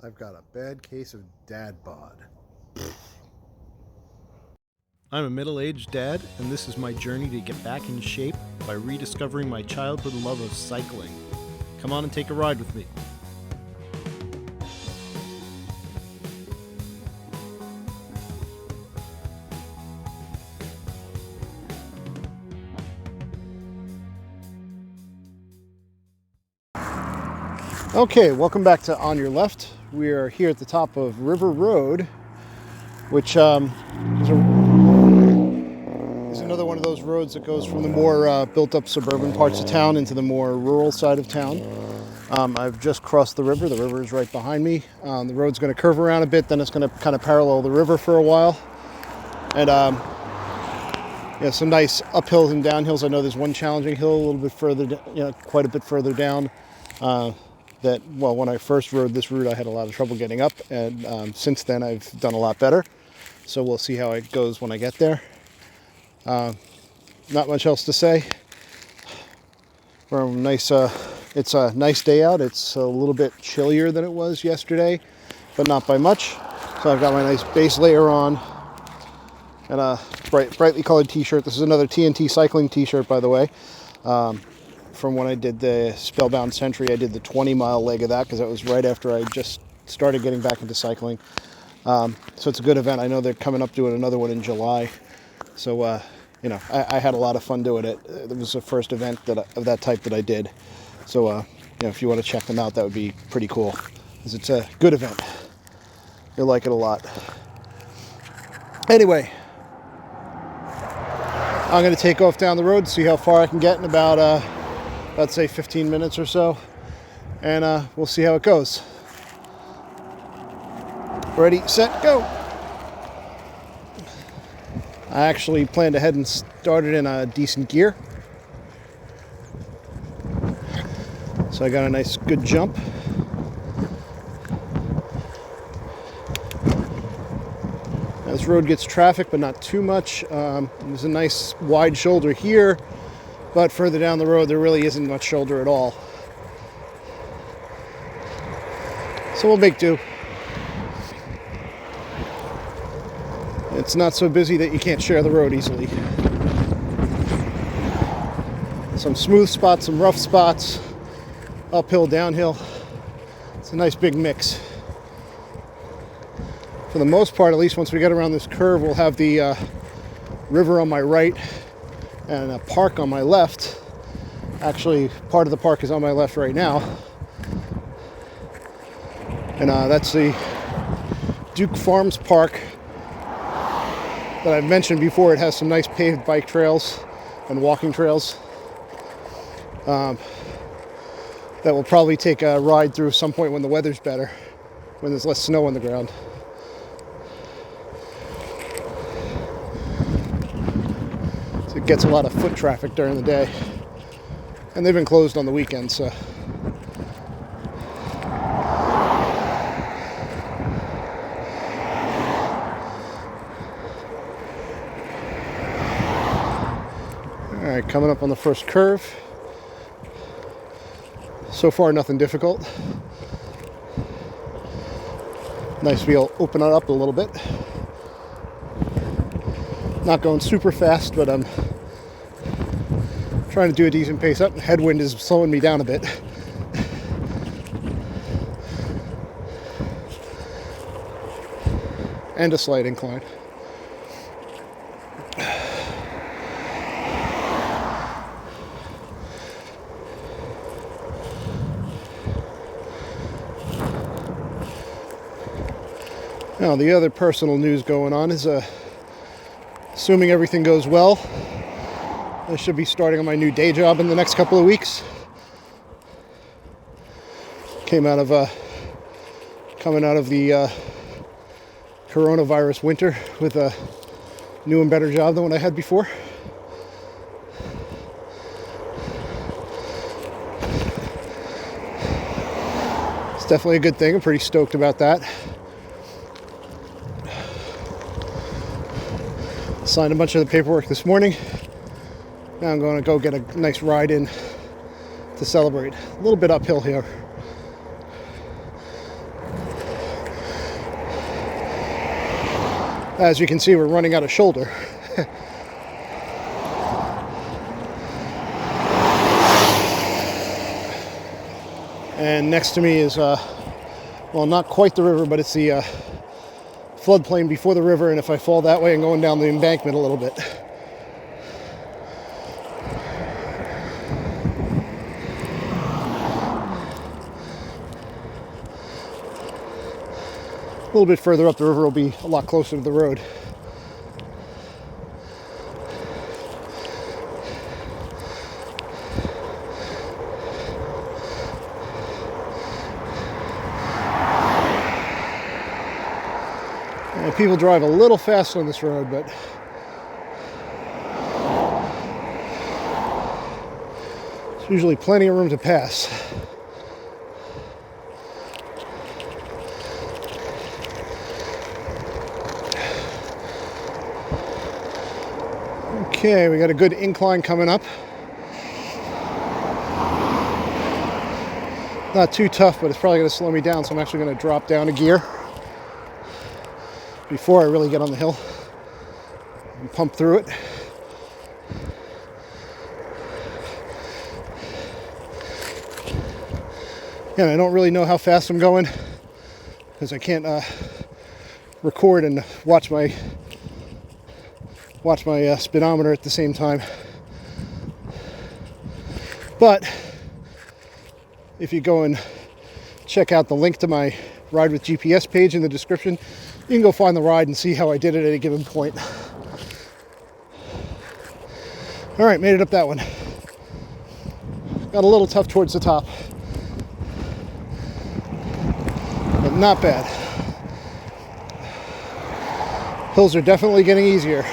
I've got a bad case of dad bod. I'm a middle-aged dad, and this is my journey to get back in shape by rediscovering my childhood love of cycling. Come on and take a ride with me. Okay, welcome back to On Your Left. We are here at the top of River Road, which is another one of those roads that goes from the more built-up suburban parts of town into the more rural side of town. I've just crossed the river. The river is right behind me. The road's going to curve around a bit, then it's going to kind of parallel the river for a while. And some nice uphills and downhills. I know there's one challenging hill a little bit further, quite a bit further down. When I first rode this route, I had a lot of trouble getting up, and since then I've done a lot better. So we'll see how it goes when I get there. Not much else to say. It's a nice day out. It's a little bit chillier than it was yesterday, but not by much. So I've got my nice base layer on and a brightly colored t-shirt. This is another TNT cycling t-shirt, by the way. From when I did the Spellbound Century, I did the 20-mile leg of that because that was right after I just started getting back into cycling. So it's a good event. I know they're coming up doing another one in July. So, I had a lot of fun doing it. It was the first event of that type that I did. So, if you want to check them out, that would be pretty cool because it's a good event. You'll like it a lot. Anyway, I'm going to take off down the road, see how far I can get in about let's say 15 minutes or so, and we'll see how it goes. Ready, set, go! I actually planned ahead and started in a decent gear. So I got a nice good jump. This road gets traffic, but not too much. There's a nice wide shoulder here. But further down the road, there really isn't much shoulder at all. So we'll make do. It's not so busy that you can't share the road easily. Some smooth spots, some rough spots, uphill, downhill. It's a nice big mix. For the most part, at least once we get around this curve, we'll have the river on my right and a park on my left. Actually, part of the park is on my left right now. And that's the Duke Farms Park that I've mentioned before. It has some nice paved bike trails and walking trails that we'll probably take a ride through some point when the weather's better, when there's less snow on the ground. It gets a lot of foot traffic during the day, and they've been closed on the weekends, so alright, coming up on the first curve. So far nothing difficult. Nice to be able to open it up a little bit. Not going super fast, but I'm trying to do a decent pace up. Headwind is slowing me down a bit. And a slight incline. Now, the other personal news going on is assuming everything goes well, I should be starting on my new day job in the next couple of weeks. Coming out of the coronavirus winter with a new and better job than what I had before. It's definitely a good thing. I'm pretty stoked about that. Signed a bunch of the paperwork this morning. Now I'm going to go get a nice ride in to celebrate. A little bit uphill here. As you can see, we're running out of shoulder. And next to me is, well, not quite the river, but it's the floodplain before the river, and if I fall that way, I'm going down the embankment a little bit. A little bit further up the river will be a lot closer to the road. And people drive a little fast on this road, but there's usually plenty of room to pass. Okay, we got a good incline coming up. Not too tough, but it's probably going to slow me down, so I'm actually going to drop down a gear before I really get on the hill and pump through it. And I don't really know how fast I'm going because I can't record and watch my speedometer at the same time. But if you go and check out the link to my Ride with GPS page in the description, you can go find the ride and see how I did it at a given point. All right, made it up that one. Got a little tough towards the top, but not bad. Hills are definitely getting easier.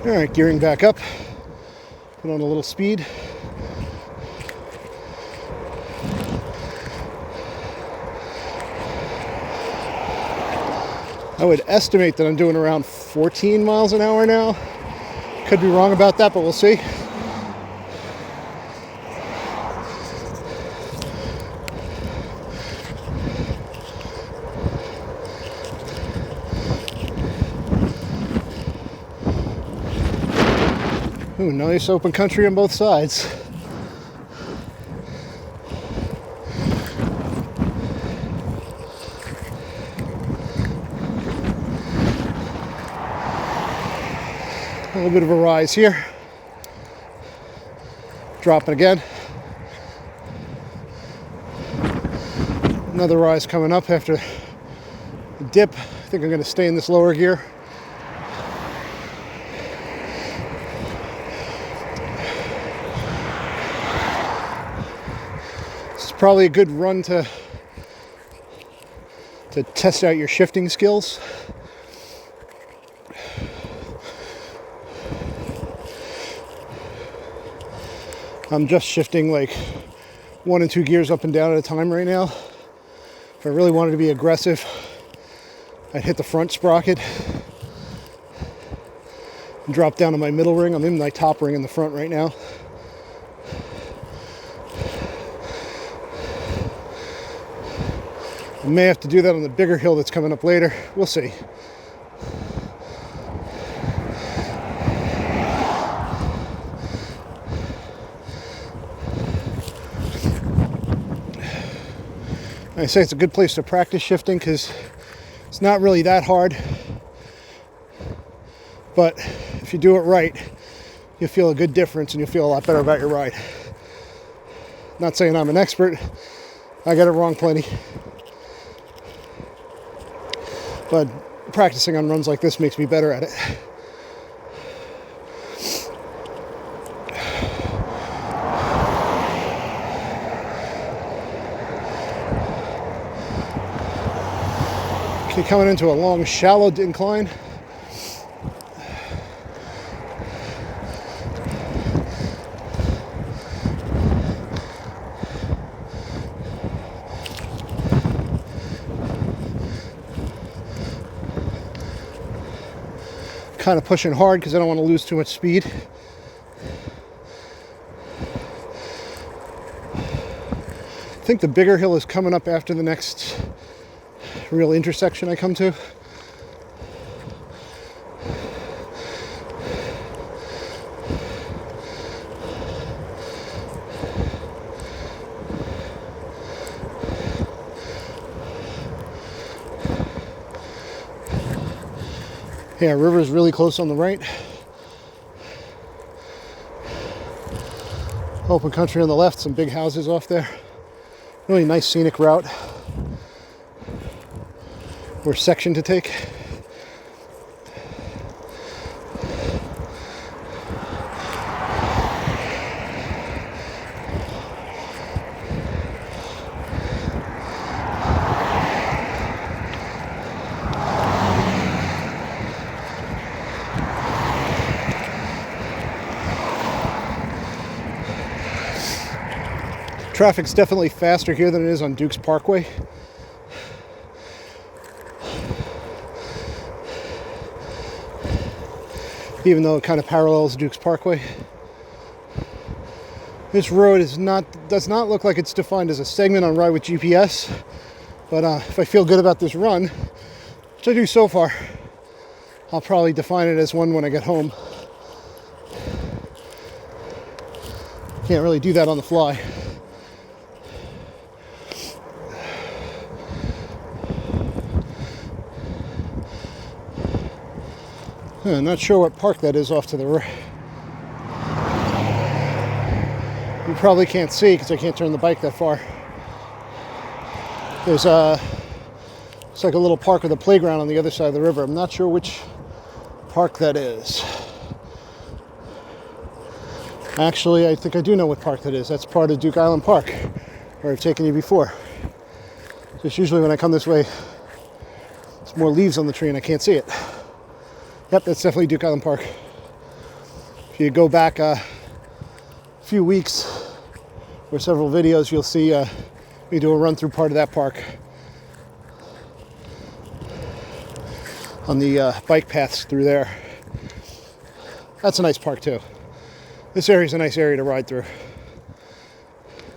All right, gearing back up, put on a little speed. I would estimate that I'm doing around 14 miles an hour now. Could be wrong about that, but we'll see. Ooh, nice open country on both sides. A little bit of a rise here. Dropping again. Another rise coming up after the dip. I think I'm going to stay in this lower gear. This is probably a good run to test out your shifting skills. I'm just shifting like 1 and 2 gears up and down at a time right now. If I really wanted to be aggressive, I'd hit the front sprocket and drop down to my middle ring. I'm in my top ring in the front right now. I may have to do that on the bigger hill that's coming up later. We'll see. I say it's a good place to practice shifting because it's not really that hard. But if you do it right, you'll feel a good difference and you'll feel a lot better about your ride. Not saying I'm an expert. I got it wrong plenty. But practicing on runs like this makes me better at it. Okay, coming into a long, shallow incline. Kind of pushing hard because I don't want to lose too much speed. think the bigger hill is coming up after the next real intersection I come to. Yeah, river's really close on the right. Open country on the left, some big houses off there. Really nice scenic route or section to take. Traffic's definitely faster here than it is on Dukes Parkway. Even though it kind of parallels Dukes Parkway. This road does not look like it's defined as a segment on Ride with GPS, but if I feel good about this run, which I do so far, I'll probably define it as one when I get home. Can't really do that on the fly. I'm not sure what park that is off to the right. You probably can't see because I can't turn the bike that far. There's it's like a little park with a playground on the other side of the river. I'm not sure which park that is. Actually, I think I do know what park that is. That's part of Duke Island Park, where I've taken you before. Just usually when I come this way, there's more leaves on the tree and I can't see it. Yep, that's definitely Duke Island Park. If you go back a few weeks or several videos, you'll see we do a run through part of that park on the bike paths through there. That's a nice park too. This area is a nice area to ride through.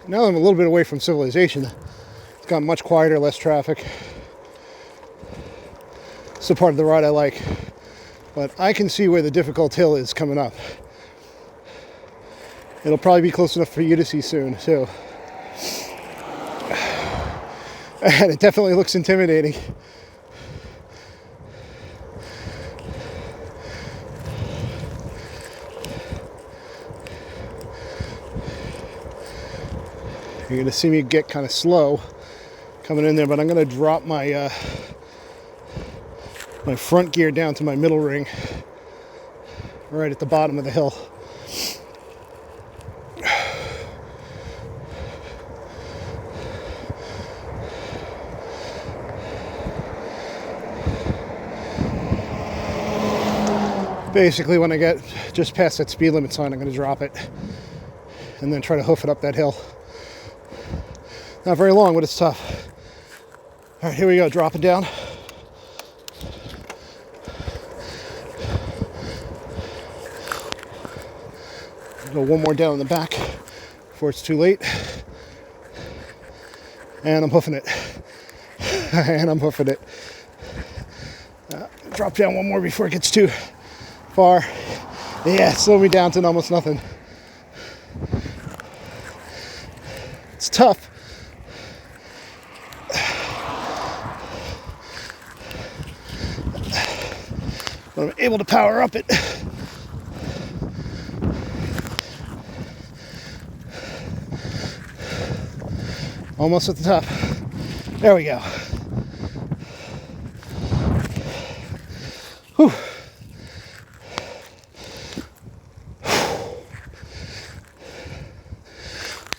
Now I'm a little bit away from civilization. It's gotten much quieter, less traffic. It's the part of the ride I like. But I can see where the difficult hill is coming up. It'll probably be close enough for you to see soon, too. And it definitely looks intimidating. You're gonna see me get kind of slow coming in there, but I'm gonna drop my my front gear down to my middle ring right at the bottom of the hill. Basically, when I get just past that speed limit sign, I'm going to drop it and then try to hoof it up that hill. Not very long, but it's tough. All right, here we go, dropping down. Go one more down in the back before it's too late. And I'm hoofing it. And I'm hoofing it. Drop down one more before it gets too far. Yeah, slow me down to almost nothing. It's tough. But I'm able to power up it. Almost at the top. There we go. Whew.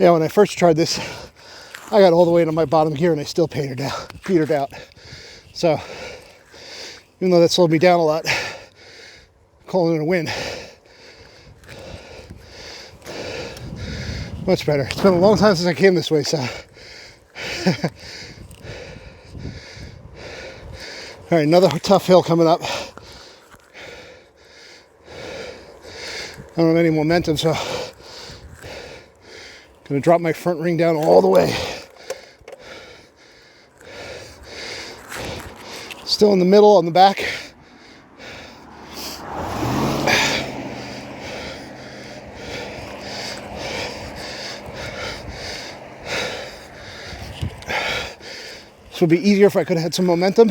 Yeah, when I first tried this, I got all the way into my bottom gear and I still petered out. So, even though that slowed me down a lot, I'm calling it a win. Much better. It's been a long time since I came this way, so. All right, another tough hill coming up. I don't have any momentum, so I'm gonna drop my front ring down all the way. Still in the middle on the back. This would be easier if I could have had some momentum.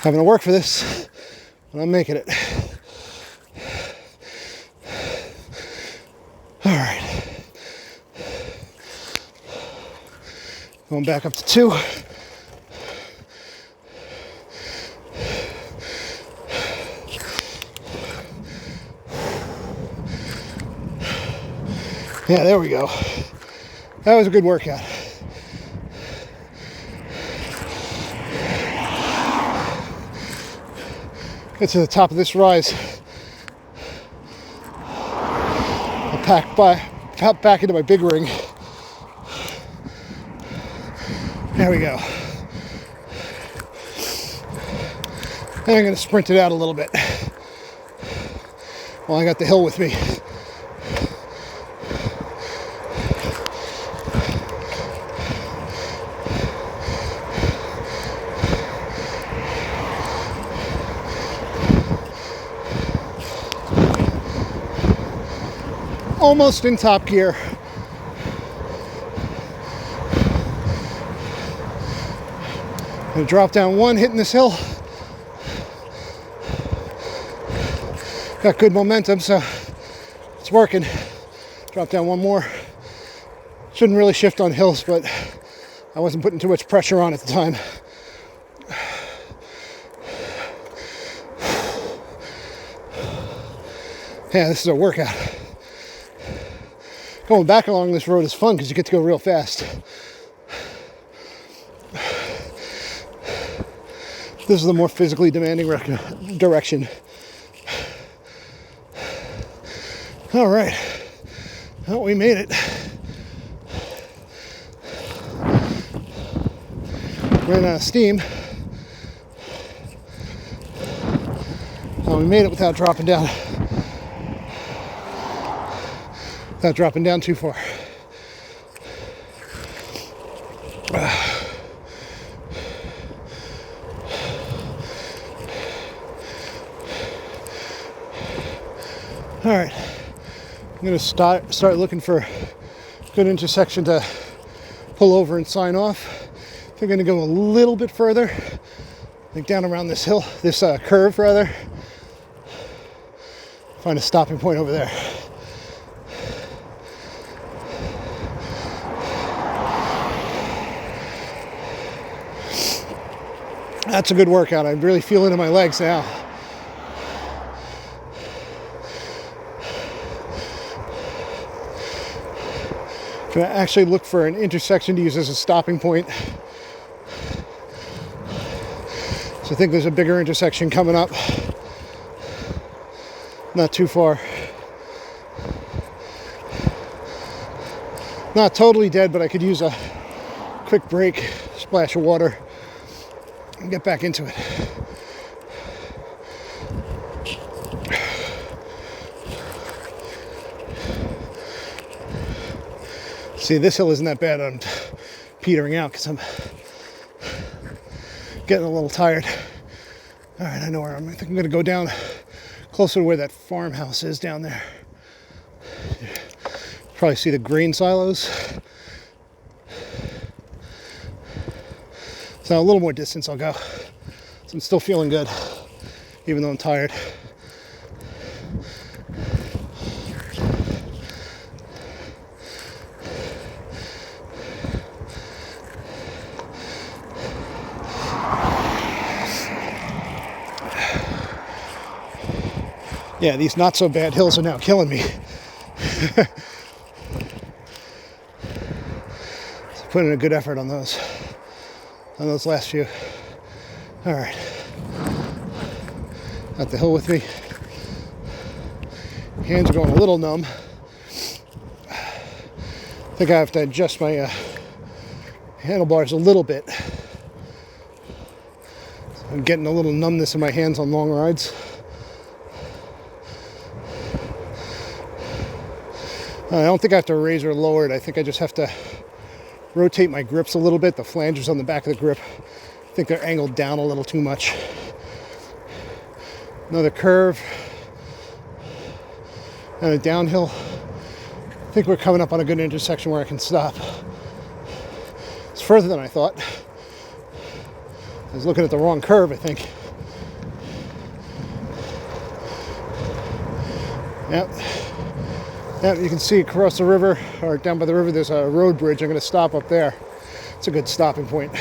Having to work for this, but I'm making it. All right. Going back up to 2. Yeah, there we go. That was a good workout. Get to the top of this rise. I'll pop back into my big ring. There we go. And I'm going to sprint it out a little bit while I got the hill with me. Almost in top gear. Gonna drop down 1, hitting this hill. Got good momentum, so it's working. Drop down 1 more. Shouldn't really shift on hills, but I wasn't putting too much pressure on at the time. Yeah, this is a workout. Going back along this road is fun because you get to go real fast. This is the more physically demanding direction. All right. Well, we made it. Ran out of steam. Oh, we made it without dropping down. Without dropping down too far. All right, I'm gonna start looking for a good intersection to pull over and sign off. I'm gonna go a little bit further, I think down around this hill, this curve rather. Find a stopping point over there. That's a good workout. I really feel it in my legs now. Can I actually look for an intersection to use as a stopping point? So I think there's a bigger intersection coming up. Not too far. Not totally dead, but I could use a quick break, splash of water, and get back into it. See, this hill isn't that bad. I'm petering out because I'm getting a little tired. All right, I know where I think I'm going to go down closer to where that farmhouse is down there. Probably see the grain silos. So a little more distance I'll go. So I'm still feeling good, even though I'm tired. Yeah, these not so bad hills are now killing me. So putting a good effort on those last few. All right, got the hill with me. Hands are going a little numb. I think I have to adjust my handlebars a little bit. I'm getting a little numbness in my hands on long rides. I don't think I have to raise or lower it. I think I just have to rotate my grips a little bit. The flanges on the back of the grip, I think they're angled down a little too much. Another curve and a downhill. I think we're coming up on a good intersection where I can stop. It's further than I thought. I was looking at the wrong curve, I think. Yep. Yep, you can see across the river, or down by the river, there's a road bridge. I'm going to stop up there. It's a good stopping point.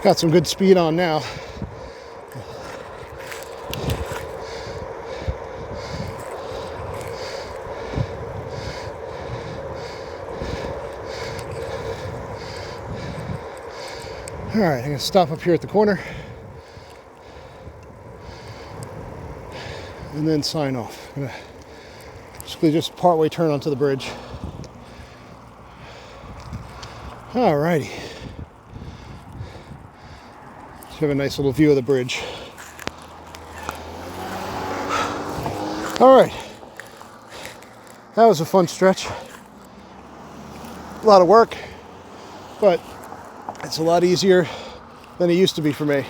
Got some good speed on now. All right, I'm going to stop up here at the corner and then sign off. I'm going to basically just partway turn onto the bridge. All righty. So you have a nice little view of the bridge. All right. That was a fun stretch. A lot of work, but it's a lot easier than it used to be for me.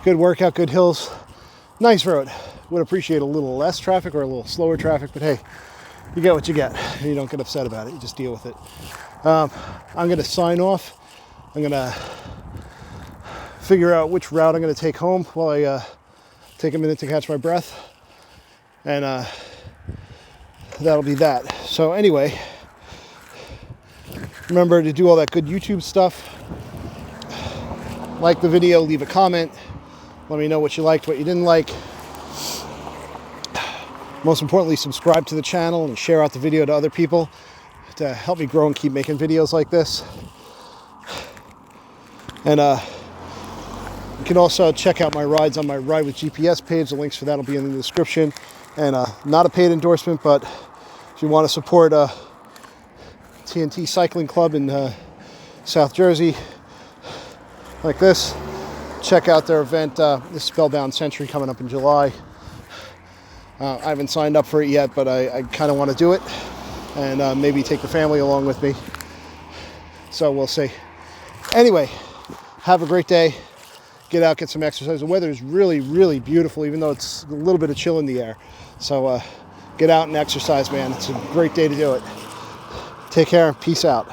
Good workout, good hills, nice road. Would appreciate a little less traffic or a little slower traffic, but hey, you get what you get. And you don't get upset about it, you just deal with it. I'm gonna sign off. I'm gonna figure out which route I'm gonna take home while I take a minute to catch my breath. And that'll be that. So anyway, remember to do all that good YouTube stuff. Like the video, leave a comment. Let me know what you liked, what you didn't like. Most importantly, subscribe to the channel and share out the video to other people to help me grow and keep making videos like this. And you can also check out my rides on my Ride with GPS page. The links for that will be in the description. And not a paid endorsement, but if you want to support TNT Cycling Club in South Jersey, like this, check out their event, this Spellbound Century coming up in July. I haven't signed up for it yet, but I kind of want to do it, and maybe take the family along with me. So we'll see. Anyway, have a great day. Get out, get some exercise. The weather is really, really beautiful, even though it's a little bit of chill in the air. So get out and exercise, man. It's a great day to do it. Take care. Peace out.